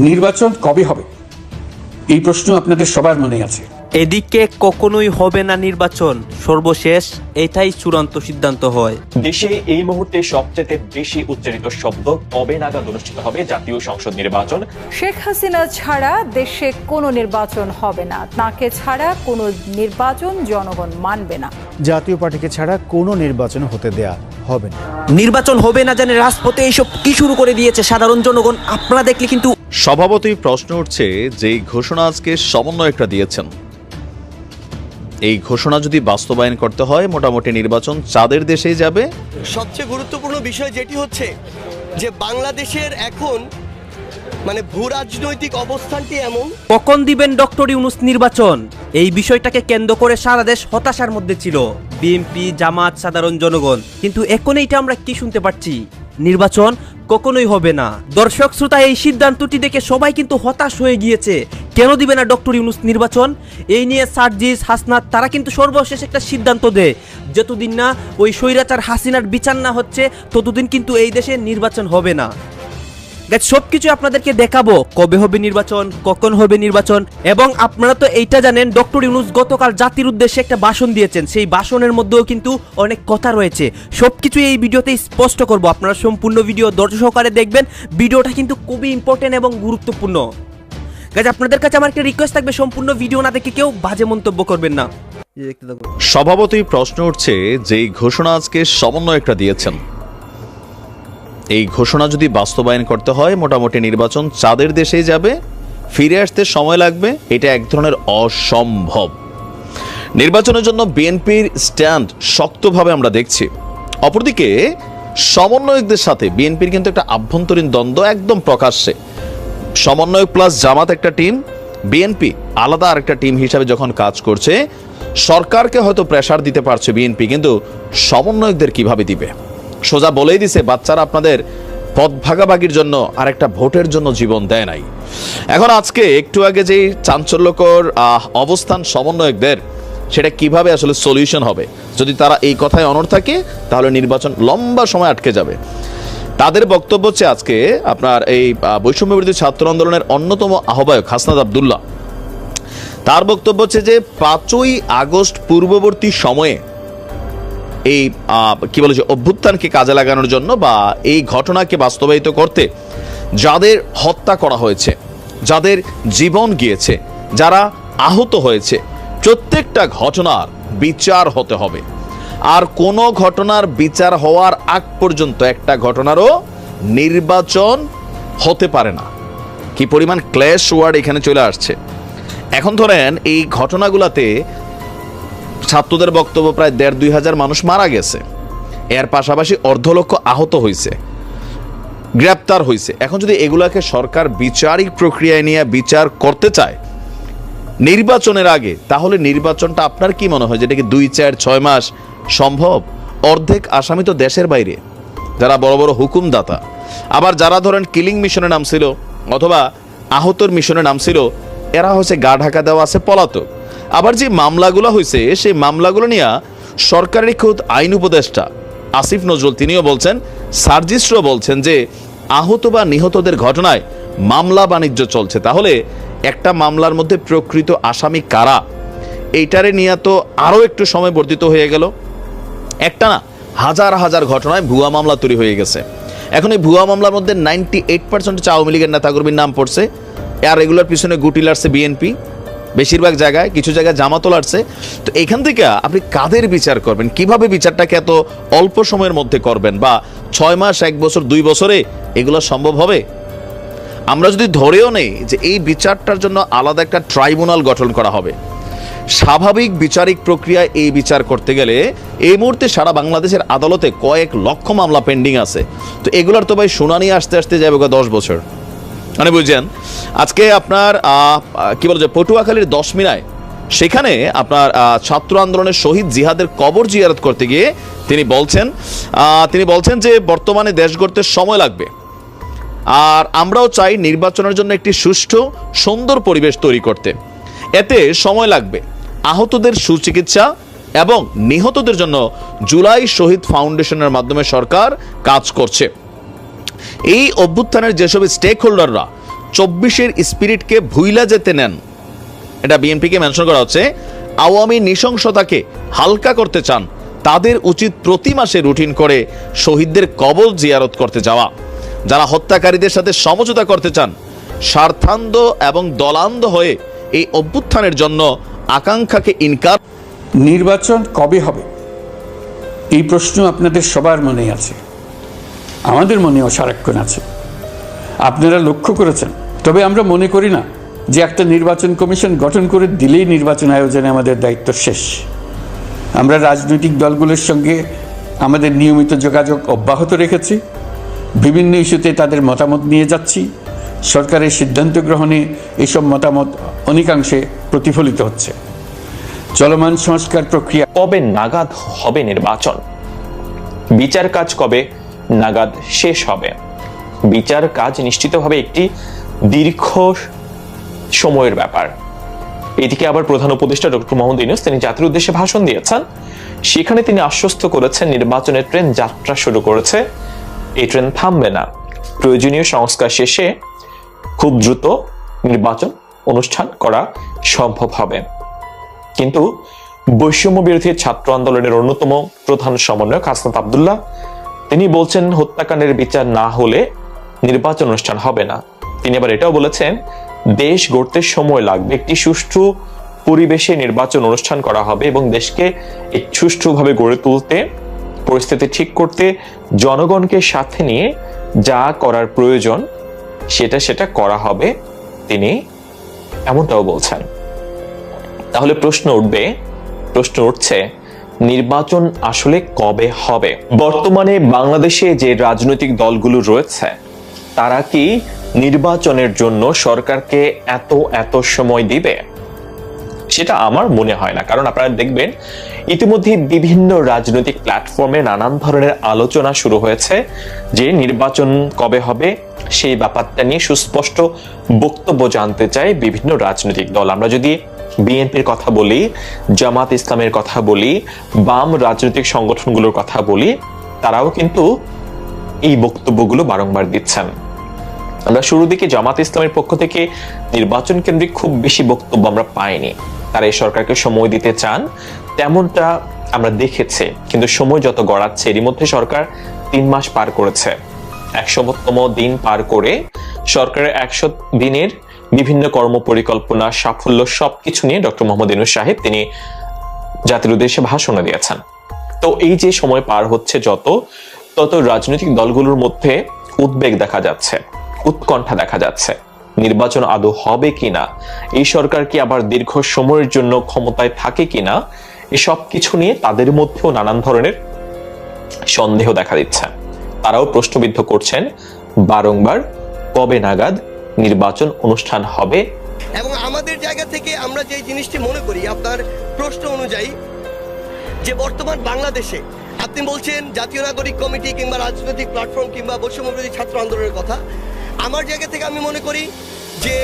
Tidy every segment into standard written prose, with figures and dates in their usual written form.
নির্বাচন কবে হবে এই প্রশ্ন আপনাদের সবার মনে আছে। এদিকে কখনোই হবে না নির্বাচন, সর্বশেষ এটাই চূড়ান্ত সিদ্ধান্ত হয়। দেশে এই মুহূর্তে সবচেয়ে বেশি উচ্চারিত শব্দ কবে নাগাদ অনুষ্ঠিত হবে জাতীয় সংসদ নির্বাচন। শেখ হাসিনা ছাড়া দেশে কোনো নির্বাচন হবে না, তাকে ছাড়া কোনো নির্বাচন জনগণ মানবে না। জাতীয় পার্টিকে ছাড়া কোনো নির্বাচন হতে দেয়া হবে না। নির্বাচন হবে না জানে রাজপথে এইসব কি শুরু করে দিয়েছে সাধারণ জনগণ। আপনারা দেখলে কিন্তু স্বভাবতই প্রশ্ন উঠছে যে ঘোষণা আজকে সমন্বয়করা দিয়েছেন, এই ঘোষণা যদি বাস্তবায়ন করতে হয় মোটামুটি নির্বাচন চাঁদের দেশেই যাবে। সবচেয়ে গুরুত্বপূর্ণ বিষয় যেটি হচ্ছে যে বাংলাদেশের এখন ভূ রাজনৈতিক অবস্থানটি এমন। কখন দিবেন ডক্টর ইউনূস নির্বাচন, এই বিষয়টাকে কেন্দ্র করে সারা দেশ হতাশার মধ্যে ছিল বিএনপি, জামাত, সাধারণ জনগণ। কিন্তু এখন এইটা আমরা কি শুনতে পাচ্ছি, নির্বাচন কখনোই হবে না। দর্শক শ্রোতা, এই সিদ্ধান্তটি দেখে সবাই কিন্তু হতাশ হয়ে গিয়েছে। কেন দিবে না ডক্টর ইউনূস নির্বাচন, এই নিয়ে সার্জিস, হাসনাত তারা কিন্তু সর্বশেষ একটা সিদ্ধান্ত দেয়, যতদিন না ওই স্বৈরাচার হাসিনার বিচার না হচ্ছে ততদিন কিন্তু এই দেশে নির্বাচন হবে না। সবকিছু আপনাদেরকে দেখাবো, কবে হবে নির্বাচন, কখন হবে নির্বাচন। এবং আপনারা তো এইটা জানেন ডক্টর ইউনূস গতকাল জাতির উদ্দেশ্যে একটা ভাষণ দিয়েছেন, সেই ভাষণের মধ্যেও কিন্তু অনেক কথা রয়েছে। সবকিছু এই ভিডিওতে স্পষ্ট করব, আপনারা সম্পূর্ণ ভিডিও ধৈর্য সহকারে দেখবেন। ভিডিওটা কিন্তু খুবই ইম্পর্টেন্ট এবং গুরুত্বপূর্ণ। আপনাদের কাছে আমার একটা রিকোয়েস্ট থাকবে, সম্পূর্ণ ভিডিও না দেখে কেউ বাজে মন্তব্য করবেন না। স্বভাবতই প্রশ্ন উঠছে যে ঘোষণা আজকে সমন্বয়করা দিয়েছেন, এই ঘোষণা যদি বাস্তবায়ন করতে হয় মোটামুটি নির্বাচন চাঁদের দেশেই যাবে, ফিরে আসতে সময় লাগবে, এটা এক ধরনের অসম্ভব। নির্বাচনের জন্য বিএনপির স্ট্যান্ড শক্তভাবে আমরা দেখছি। অপরদিকে সমন্বয়কদের সাথে বিএনপির কিন্তু একটা আভ্যন্তরীণ দ্বন্দ্ব একদম প্রকাশ্যে। সমন্বয়ক প্লাস জামাত একটা টিম, বিএনপি আলাদা আরেকটা টিম হিসাবে যখন কাজ করছে, সরকারকে হয়তো প্রেসার দিতে পারছে বিএনপি, কিন্তু সমন্বয়কদের কিভাবে দিবে? সোজা বলেই দিছে বাচ্চারা আপনাদের পদ ভাগাভাগির জন্য আর একটা ভোটের জন্য জীবন দেয় নাই। এখন আজকে একটু আগে যে চাঞ্চল্যকর অবস্থান সমন্বয়কদের, সেটা কিভাবে আসলে সলিউশন হবে? যদি তারা এই কথায় অনড় থাকে তাহলে নির্বাচন লম্বা সময় আটকে যাবে। তাদের বক্তব্য হচ্ছে আজকে আপনার এই বৈষম্য বিরোধী ছাত্র আন্দোলনের অন্যতম আহ্বায়ক হাসনাত আব্দুল্লাহ, তার বক্তব্য হচ্ছে যে 5ই আগস্ট পূর্ববর্তী সময়ে এই কি বলে যে অভ্যুত্থানকে কাজে লাগানোর জন্য বা এই ঘটনাকে বাস্তবায়িত করতে যাদের হত্যা করা হয়েছে, যাদের জীবন গিয়েছে, যারা আহত হয়েছে, প্রত্যেকটা ঘটনার বিচার হতে হবে। আর কোনো ঘটনার বিচার হওয়ার আগ পর্যন্ত একটা ঘটনারও নির্বাচন হতে পারে না। কি পরিমাণ ক্ল্যাশ ওয়ার্ড এখানে চলে আসছে। এখন ধরেন এই ঘটনাগুলোতে ছাত্রদের বক্তব্য প্রায় 1,500-2 হাজার মানুষ মারা গেছে, এর পাশাপাশি 1,00,000 আহত হয়েছে, গ্রেপ্তার হয়েছে। এখন যদি এগুলাকে সরকার বিচারিক প্রক্রিয়ায় নিয়ে বিচার করতে চায় নির্বাচনের আগে, তাহলে নির্বাচনটা আপনার কি মনে হয় যেটা কি 2, 4, 6 মাস সম্ভব? অর্ধেক আসামি তো দেশের বাইরে, যারা বড় বড় হুকুমদাতা। আবার যারা ধরেন কিলিং মিশনে নামছিল অথবা আহতর মিশনে নামছিল, এরা হচ্ছে গা ঢাকা দেওয়া আছে, পলাতক। আবার যে মামলাগুলো হয়েছে সেই মামলাগুলো নিয়ে সরকারের খোদ আইন উপদেষ্টা আসিফ নজরুল তিনিও বলছেন, সার্জিসরাও বলছেন যে আহত বা নিহতদের ঘটনায় মামলা বাণিজ্য চলছে। তাহলে একটা মামলার মধ্যে প্রকৃত আসামি কারা, এইটারে নিয়ে তো আরও একটু সময় বর্ধিত হয়ে গেল। একটা না, হাজার হাজার ঘটনায় ভুয়া মামলা তৈরি হয়ে গেছে। এখন এই ভুয়া মামলার মধ্যে 98% আওয়ামী লীগের নেতাকর্মীর নাম পড়ছে, আর এগুলোর পিছনে গুটি লাগছে বিএনপি, বেশিরভাগ জায়গায়, কিছু জায়গায় জামাতও লাগছে। তো এখান থেকে আপনি কাদের বিচার করবেন, কিভাবে বিচারটাকে এত অল্প সময়ের মধ্যে করবেন, বা 6 মাস, 1 বছর, 2 বছরে এগুলো সম্ভব হবে? আমরা যদি ধরেও নেই যে এই বিচারটার জন্য আলাদা একটা ট্রাইব্যুনাল গঠন করা হবে, স্বাভাবিক বিচারিক প্রক্রিয়ায় এই বিচার করতে গেলে এই মুহূর্তে সারা বাংলাদেশের আদালতে কয়েক লক্ষ মামলা পেন্ডিং আছে। তো এগুলোর তো ভাই শুনানি আসতে আসতে যাবে 10 বছর। মানে বুঝছেন, আজকে আপনার কি বলে যে পটুয়াখালীর 10 মিনায়, সেখানে আপনার ছাত্র আন্দোলনের শহীদ জিহাদের কবর জিয়ারত করতে গিয়ে তিনি বলছেন যে বর্তমানে দেশ গড়তে সময় লাগবে, আর আমরাও চাই নির্বাচনের জন্য একটি সুষ্ঠু সুন্দর পরিবেশ তৈরি করতে, এতে সময় লাগবে। আহতদের সুচিকিৎসা এবং নিহতদের জন্য জুলাই শহীদ ফাউন্ডেশনের মাধ্যমে সরকার কাজ করছে। এই অভ্যুত্থানের যেসব স্টেক হোল্ডাররা 24-এর স্পিরিটকে ভুইলা যেতে নেন। এটা বিএনপিকে মেনশন করা হচ্ছে। আওয়ামী নৃশংসতাকে হালকা করতে চান, তাদের উচিত প্রতি মাসে রুটিন করে শহীদদের কবর জিয়ারত করতে যাওয়া। যারা হত্যাকারীদের সাথে সমঝোতা করতে চান, স্বার্থান্ধ এবং দলান্ধ হয়ে এই অভ্যুত্থানের জন্য আকাঙ্ক্ষাকে ইনকার। নির্বাচন কবে হবে এই প্রশ্ন আপনাদের সবার মনেই আছে, আমাদের মনেও সারাক্ষণ আছে। আপনারা লক্ষ্য করেছেন। তবে আমরা মনে করি না যে একটা নির্বাচন কমিশন গঠন করে দিলেই নির্বাচন আয়োজনে আমাদের দায়িত্ব শেষ। আমরা রাজনৈতিক দলগুলোর সঙ্গে আমাদের নিয়মিত যোগাযোগ অব্যাহত রেখেছি, বিভিন্ন ইস্যুতে তাদের মতামত নিয়ে যাচ্ছি। সরকারের সিদ্ধান্ত গ্রহণে এসব মতামত অনেকাংশে প্রতিফলিত হচ্ছে। চলমান সংস্কার প্রক্রিয়া কবে নাগাদ হবে নির্বাচন? বিচার কাজ কবে নাগাদ শেষ হবে? বিচার কাজ নিশ্চিতভাবে একটি দীর্ঘ সময়ের ব্যাপার। এদিকে আবার প্রধান উপদেষ্টা ডক্টর মোহাম্মদ ইউনূস তিনি জাতির উদ্দেশ্যে ভাষণ দিয়েছেন। সেখানে তিনি আশ্বস্ত করেছেন নির্বাচনের ট্রেন যাত্রা শুরু করেছে, এই ট্রেন থামবে না। প্রয়োজনীয় সংস্কার শেষে খুব দ্রুত নির্বাচন অনুষ্ঠান করা সম্ভব হবে। কিন্তু বৈষম্য বিরোধী ছাত্র আন্দোলনের অন্যতম প্রধান সমন্বয়ক হাসনাত আব্দুল্লাহ তিনি বলছেন হত্যাকাণ্ডের বিচার না হলে নির্বাচন অনুষ্ঠান হবে না। তিনি আবার এটাও বলেছেন দেশ গড়তে সময় লাগবে, একটি সুষ্ঠু পরিবেশে নির্বাচন অনুষ্ঠান করা হবে এবং দেশকে সুষ্ঠুভাবে গড়ে তুলতে, পরিস্থিতি ঠিক করতে জনগণকে সাথে নিয়ে যা করার প্রয়োজন সেটা করা হবে, তিনি এমনটাও বলছেন। তাহলে প্রশ্ন উঠছে নির্বাচন আসলে কবে হবে? বর্তমানে বাংলাদেশে যে রাজনৈতিক দলগুলো রয়েছে তারা কি নির্বাচনের জন্য সরকারকে এত সময় দিবে? সেটা আমার মনে হয় না। কারণ আপনারা দেখবেন ইতিমধ্যে বিভিন্ন রাজনৈতিক প্ল্যাটফর্মে নানান ধরনের আলোচনা শুরু হয়েছে যে নির্বাচন কবে হবে সেই ব্যাপারটা নিয়ে সুস্পষ্ট বক্তব্য জানতে চায় বিভিন্ন রাজনৈতিক দল। আমরা যদি বিএনপির কথা বলি, জামাত ইসলামের কথা বলি, বাম রাজনৈতিক সংগঠনগুলোর কথা বলি, তারাও কিন্তু এই বক্তব্যগুলো বারংবার দিচ্ছেন। আমরা শুরুর দিকে জামাত ইসলামের পক্ষ থেকে নির্বাচন কেন্দ্রিক খুব বেশি বক্তব্য আমরা পাইনি। তারা এই সরকারকে সময় দিতে চান তেমনটা আমরা দেখেছি, কিন্তু সময় যত গড়াচ্ছে এরই মধ্যে সরকার 3 মাস পার করেছে। 100তম দিন পার করে সরকারের 100 দিনের বিভিন্ন কর্ম পরিকল্পনা, সাফল্য সবকিছু নিয়ে ডক্টর মোহাম্মদ ইউনূস সাহেব তিনি জাতির উদ্দেশ্যে ভাষণ দিয়েছেন। তো এই যে সময় পার হচ্ছে তত রাজনৈতিক দলগুলোর মধ্যে উদ্বেগ দেখা যাচ্ছে, উৎকণ্ঠা দেখা যাচ্ছে। নির্বাচন আদৌ হবে কিনা, এই সরকার কি আবার দীর্ঘ সময়ের জন্য ক্ষমতায় থাকে কিনা, এসব কিছু নিয়ে তাদের মধ্যেও নানান ধরনের সন্দেহ দেখা দিচ্ছে। তারাও প্রশ্নবিদ্ধ করছেন বারংবার কবে নাগাদ নির্বাচন অনুষ্ঠান হবে। এবং আমাদের জায়গা থেকে আমরা যে জিনিসটি মনে করি আপনার প্রশ্ন অনুযায়ী, যে বর্তমান বাংলাদেশে আপনি বলছেন জাতীয় নাগরিক কমিটি কিংবা রাজনৈতিক প্ল্যাটফর্ম কিংবা বৈষম্য বিরোধী ছাত্র আন্দোলনের কথা, আমার জায়গা থেকে আমি মনে করি যে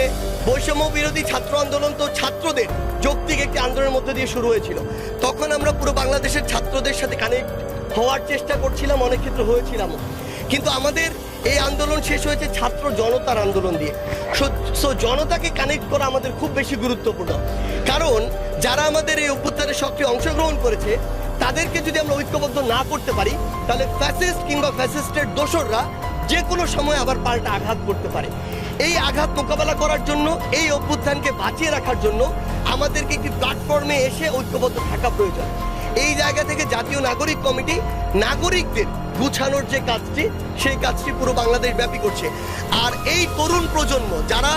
বৈষম্য বিরোধী ছাত্র আন্দোলন তো ছাত্রদের যৌক্তিক একটি আন্দোলনের মধ্যে দিয়ে শুরু হয়েছিল। তখন আমরা পুরো বাংলাদেশের ছাত্রদের সাথে কানেক্ট হওয়ার চেষ্টা করছিলাম, অনেক ক্ষেত্রে হয়েছিলাম। কিন্তু আমাদের এই আন্দোলন শেষ হয়েছে ছাত্র জনতার আন্দোলন দিয়ে। সো জনতাকে কানেক্ট করা আমাদের খুব বেশি গুরুত্বপূর্ণ, কারণ যারা আমাদের এই অভ্যুত্থানে সক্রিয় অংশগ্রহণ করেছে তাদেরকে যদি আমরা ঐক্যবদ্ধ না করতে পারি তাহলে ফ্যাসিস্ট কিংবা ফ্যাসিস্টের দোসররা যে কোনো সময় আবার পাল্টা আঘাত করতে পারে। এই আঘাত মোকাবেলা করার জন্য, এই অভ্যুত্থানকে বাঁচিয়ে রাখার জন্য আমাদেরকে একটি প্ল্যাটফর্মে এসে ঐক্যবদ্ধ থাকা প্রয়োজন। এই জায়গা থেকে জাতীয় নাগরিক কমিটি নাগরিকদের গুছানোর যে কাজটি, সেই কাজটি পুরো বাংলাদেশ ব্যাপী করছে। আর এই তরুণ প্রজন্ম যারা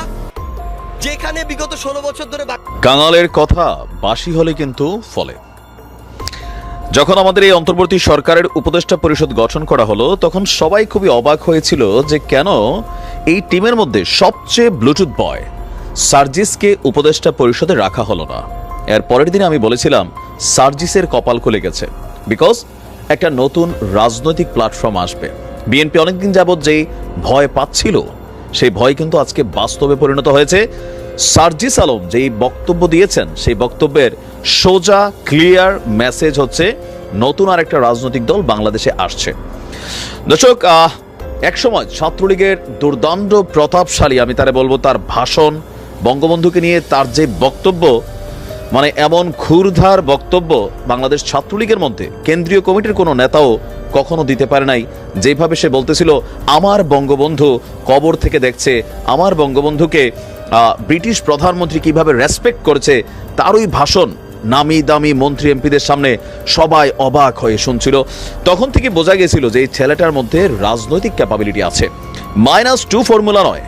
যেখানে বিগত 16 বছর ধরে কাঙালের কথা বাসি হলে কিন্তু ফলে। যখন আমাদের এই অন্তর্বর্তী সরকারের উপদেষ্টা পরিষদ গঠন করা হলো তখন সবাই খুবই অবাক হয়েছিল যে কেন এই টিমের মধ্যে সবচেয়ে ব্লুটুথ বয় সার্জিসকে উপদেষ্টা পরিষদে রাখা হলো না। এর পরের দিনে আমি বলেছিলাম সার্জিসের কপাল খুলে গেছে, বিকজ একটা নতুন রাজনৈতিক প্ল্যাটফর্ম আসবে। বিএনপি অনেকদিন যাবৎ যেই ভয় পাচ্ছিল সেই ভয় কিন্তু আজকে বাস্তবে পরিণত হয়েছে। সার্জিস আলম যেই বক্তব্য দিয়েছেন সেই বক্তব্যের সোজা ক্লিয়ার মেসেজ হচ্ছে নতুন আর একটা রাজনৈতিক দল বাংলাদেশে আসছে। দর্শক, একসময় ছাত্রলীগের দুর্দান্ত প্রতাপশালী, আমি তারে বলবো, তার ভাষণ, বঙ্গবন্ধুকে নিয়ে তার যে বক্তব্য, মানে এমন ক্ষুরধার বক্তব্য বাংলাদেশ ছাত্রলীগের মধ্যে কেন্দ্রীয় কমিটির কোনো নেতাও কখনো দিতে পারে নাই। যেভাবে সে বলতেছিল আমার বঙ্গবন্ধু কবর থেকে দেখছে, আমার বঙ্গবন্ধুকে ব্রিটিশ প্রধানমন্ত্রী কিভাবে রেসপেক্ট করেছে, তার ওই ভাষণ নামি দামি মন্ত্রী এমপিদের সামনে সবাই অবাক হয়ে শুনছিল। তখন থেকে বোঝা গেছিল যে এই ছেলেটার মধ্যে রাজনৈতিক ক্যাপাবিলিটি আছে। -2 ফর্মুলা নয়,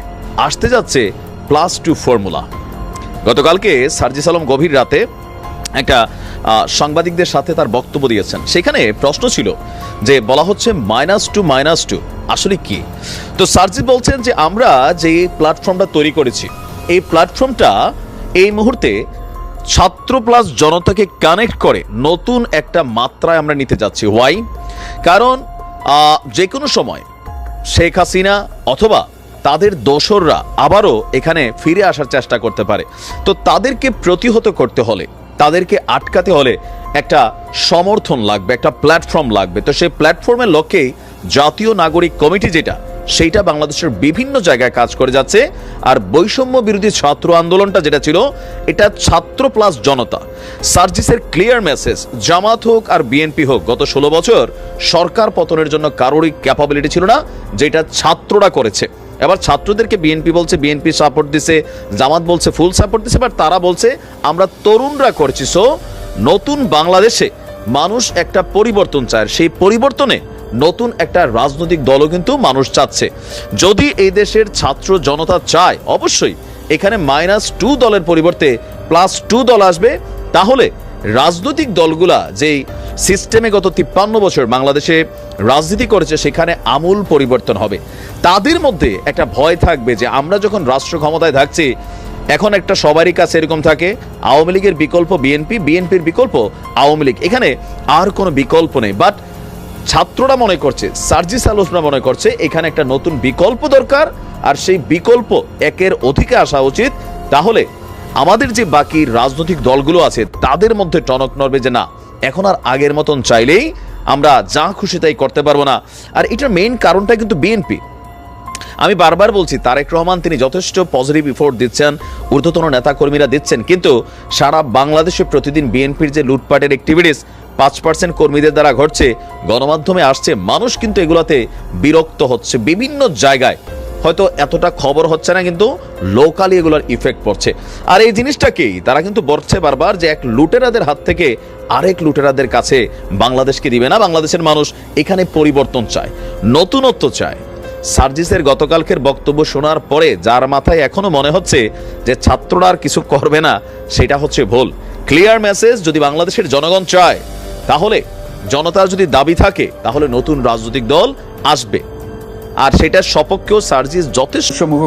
আসতে যাচ্ছে +2 ফর্মুলা। গতকালকে সার্জিস আলম গভীর রাতে একটা সাংবাদিকদের সাথে তার বক্তব্য দিয়েছেন। সেখানে প্রশ্ন ছিল যে বলা হচ্ছে -2 আসলে কি। তো সার্জিস বলছেন যে আমরা যে প্ল্যাটফর্মটা তৈরি করেছি, এই প্ল্যাটফর্মটা এই মুহূর্তে ছাত্র প্লাস জনতাকে কানেক্ট করে নতুন একটা মাত্রায় আমরা নিতে যাচ্ছি। ওয়াই? কারণ যে কোনো সময় শেখ হাসিনা অথবা তাদের দোসররা আবারও এখানে ফিরে আসার চেষ্টা করতে পারে। তো তাদেরকে প্রতিহত করতে হলে, তাদেরকে আটকাতে হলে একটা সমর্থন লাগবে, একটা প্ল্যাটফর্ম লাগবে। তো সেই প্ল্যাটফর্মের লক্ষ্যেই জাতীয় নাগরিক কমিটি যেটা, সেইটা বাংলাদেশের বিভিন্ন জায়গায় কাজ করে যাচ্ছে। আর বৈষম্য বিরোধী ছাত্র আন্দোলনটা যেটা ছিল, এটা ছাত্র প্লাস জনতা। সার্জিসের ক্লিয়ার মেসেজ, জামাত হোক আর বিএনপি হোক, গত 16 বছর সরকার পতনের জন্য কারোরই ক্যাপাবিলিটি ছিল না, যেটা ছাত্ররা করেছে। এবার ছাত্রদেরকে বিএনপি বলছে বিএনপি সাপোর্ট দিছে, জামাত বলছে ফুল সাপোর্ট দিছে, বাট তারা বলছে আমরা তরুণরা করছি। সো নতুন বাংলাদেশে মানুষ একটা পরিবর্তন চায়, সেই পরিবর্তনে নতুন একটা রাজনৈতিক দলও কিন্তু মানুষ চাচ্ছে। যদি এই দেশের ছাত্র জনতা চায়, অবশ্যই এখানে -2 দলের পরিবর্তে +2 দল আসবে। তাহলে রাজনৈতিক দলগুলা যেই সিস্টেমে গত 53 বছর বাংলাদেশে রাজনীতি করেছে, সেখানে আমূল পরিবর্তন হবে। তাদের মধ্যে একটা ভয় থাকবে যে আমরা যখন রাষ্ট্র ক্ষমতায় থাকছি, এখন একটা সবারই কাছে এরকম থাকে আওয়ামী লীগের বিকল্প বিএনপি, বিএনপির বিকল্প আওয়ামী লীগ, এখানে আর কোনো বিকল্প নেই। বাট ছাত্ররা মনে করছে, সার্জিস আলোচনা মনে করছে এখানে একটা নতুন বিকল্প দরকার, আর সেই বিকল্প একের অধিকে আসা উচিত। তাহলে আমাদের যে বাকি রাজনৈতিক দলগুলো আছে তাদের মধ্যে টনক নড়বে যে না, এখন আর আগের মতন চাইলেই আমরা যা খুশি তাই করতে পারবো না। আর এটার মেইন কারণটা কিন্তু বিএনপি। আমি বারবার বলছি, তারেক রহমান তিনি যথেষ্ট পজিটিভ ইফোর্ট দিচ্ছেন, ঊর্ধ্বতন নেতাকর্মীরা দিচ্ছেন, কিন্তু সারা বাংলাদেশে প্রতিদিন বিএনপির যে লুটপাটের অ্যাক্টিভিটিস 5% কর্মীদের দ্বারা ঘটছে, গণমাধ্যমে আসছে, মানুষ কিন্তু এগুলাতে বিরক্ত হচ্ছে। বিভিন্ন জায়গায় হয়তো এতটা খবর হচ্ছে না, কিন্তু লোকালি এগুলোর ইফেক্ট পড়ছে। আর এই জিনিসটাকেই তারা কিন্তু বলছে বারবার যে এক লুটেরাদের হাত থেকে আরেক লুটেরাদের কাছে বাংলাদেশকে দিবে না। বাংলাদেশের মানুষ এখানে পরিবর্তন চায়, নতুনত্ব চায়। সার্জিসের গতকালকের বক্তব্য শোনার পরে যার মাথায় এখনো মনে হচ্ছে যে ছাত্ররা আর কিছু করবে না, সেটা হচ্ছে ভুল। ক্লিয়ার মেসেজ, যদি বাংলাদেশের জনগণ চায়, তাহলে জনতার যদি দাবি থাকে, তাহলে নতুন রাজনৈতিক দল আসবে। আর সেটার সপক্ষেও সার্জিস যথেষ্ট সমূহ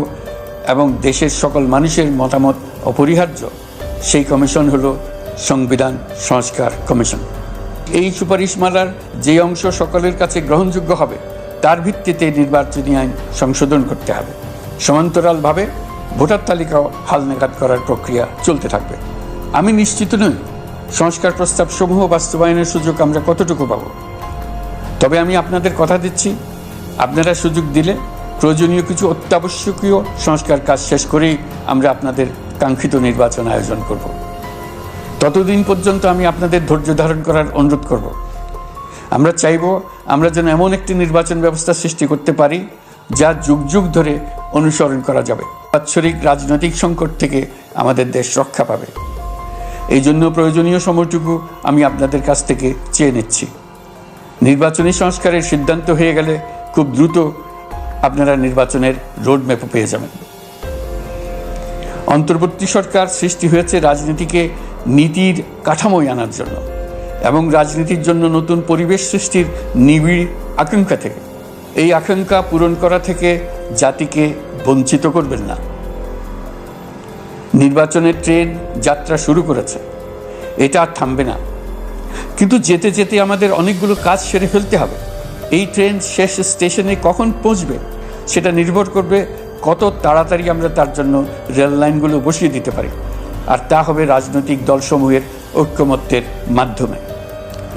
এবং দেশের সকল মানুষের মতামত অপরিহার্য। সেই কমিশন হলো সংবিধান সংস্কার কমিশন। এই সুপারিশমালার যে অংশ সকলের কাছে গ্রহণযোগ্য হবে, তার ভিত্তিতে নির্বাচনী আইন সংশোধন করতে হবে। সমান্তরালভাবে ভোটার তালিকাও হালনাগাদ করার প্রক্রিয়া চলতে থাকবে। আমি নিশ্চিত নই সংস্কার প্রস্তাব সমূহ বাস্তবায়নের সুযোগ আমরা কতটুকু পাব। তবে আমি আপনাদের কথা দিচ্ছি, আপনারা সুযোগ দিলে প্রয়োজনীয় কিছু অত্যাবশ্যকীয় সংস্কার কাজ শেষ করেই আমরা আপনাদের কাঙ্ক্ষিত নির্বাচন আয়োজন করব। ততদিন পর্যন্ত আমি আপনাদের ধৈর্য ধারণ করার অনুরোধ করব। আমরা চাইব আমরা যেন এমন একটি নির্বাচন ব্যবস্থা সৃষ্টি করতে পারি যা যুগ যুগ ধরে অনুসরণ করা যাবে। বাৎসরিক রাজনৈতিক সংকট থেকে আমাদের দেশ রক্ষা পাবে। এই জন্য প্রয়োজনীয় সময়টুকু আমি আপনাদের কাছ থেকে চেয়ে নিচ্ছি। নির্বাচনী সংস্কারের সিদ্ধান্ত হয়ে গেলে খুব দ্রুত আপনারা নির্বাচনের রোডম্যাপও পেয়ে যাবেন। অন্তর্বর্তী সরকার সৃষ্টি হয়েছে রাজনীতিকে নীতির কাঠামোয় আনার জন্য এবং রাজনীতির জন্য নতুন পরিবেশ সৃষ্টির নিবিড় আকাঙ্ক্ষা থেকে। এই আকাঙ্ক্ষা পূরণ করা থেকে জাতিকে বঞ্চিত করবেন না। নির্বাচনের ট্রেন যাত্রা শুরু করেছে, এটা আর থামবে না। কিন্তু যেতে যেতে আমাদের অনেকগুলো কাজ সেরে ফেলতে হবে। এই ট্রেন শেষ স্টেশনে কখন পৌঁছবে সেটা নির্ভর করবে কত তাড়াতাড়ি আমরা তার জন্য রেল লাইনগুলো বসিয়ে দিতে পারি, আর তা হবে রাজনৈতিক দলসমূহের ঐক্যমত্যের মাধ্যমে।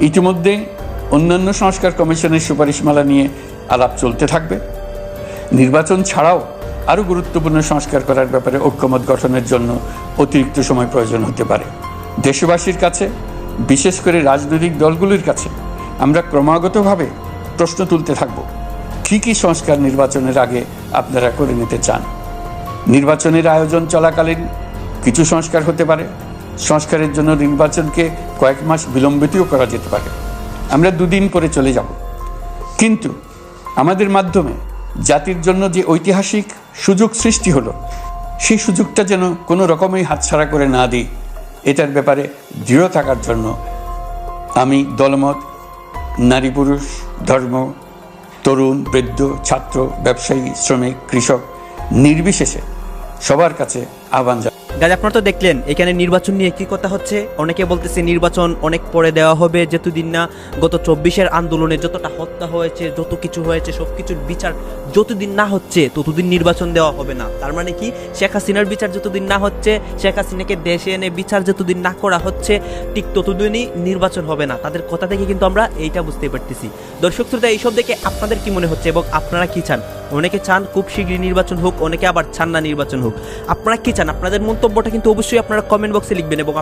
ইতিমধ্যে অন্যান্য সংস্কার কমিশনের সুপারিশমালা নিয়ে আলাপ চলতে থাকবে। নির্বাচন ছাড়াও আরও গুরুত্বপূর্ণ সংস্কার করার ব্যাপারে ঐক্যমত গঠনের জন্য অতিরিক্ত সময় প্রয়োজন হতে পারে। দেশবাসীর কাছে, বিশেষ করে রাজনৈতিক দলগুলির কাছে আমরা ক্রমাগতভাবে প্রশ্ন তুলতে থাকব, কী কী সংস্কার নির্বাচনের আগে আপনারা করে নিতে চান। নির্বাচনের আয়োজন চলাকালীন কিছু সংস্কার হতে পারে, সংস্কারের জন্য নির্বাচনকে কয়েক মাস বিলম্বিতও করা যেতে পারে। আমরা 2 দিন পরে চলে যাব, কিন্তু আমাদের মাধ্যমে জাতির জন্য যে ঐতিহাসিক সুযোগ সৃষ্টি হলো, সেই সুযোগটা যেন কোনো রকমই হাতছাড়া করে না দিই, এটার ব্যাপারে দৃঢ় থাকার জন্য আমি দলমত, নারী পুরুষ, ধর্ম, তরুণ, বৃদ্ধ, ছাত্র, ব্যবসায়ী, শ্রমিক, কৃষক নির্বিশেষে সবার কাছে আহ্বান জানাই। গাইজ আপনারা তো দেখলেন এখানে নির্বাচন নিয়ে কি কথা হচ্ছে। অনেকে বলতেছে নির্বাচন অনেক পরে দেওয়া হবে, যতদিন না গত 24-এর আন্দোলনে যতটা হত্যা হয়েছে, যত কিছু হয়েছে, সবকিছুর বিচার যতদিন না হচ্ছে ততদিন নির্বাচন দেওয়া হবে না। তার মানে কি, শেখ হাসিনার বিচার যতদিন না হচ্ছে, শেখ হাসিনাকে দেশে এনে বিচার যতদিন না করা হচ্ছে, ঠিক ততদিনই নির্বাচন হবে না। তাদের কথা থেকে কিন্তু আমরা এইটা বুঝতে পারতেছি। দর্শক শ্রোতা, এইসব দেখে আপনাদের কি মনে হচ্ছে এবং আপনারা কি চান? অনেকে চান খুব শীঘ্রই নির্বাচন হোক, অনেকে আবার চান না নির্বাচন হোক। আপনারা কি চান? আপনাদের মন্তব্যটা কিন্তু অবশ্যই আপনারা কমেন্ট বক্সে লিখবেন এবং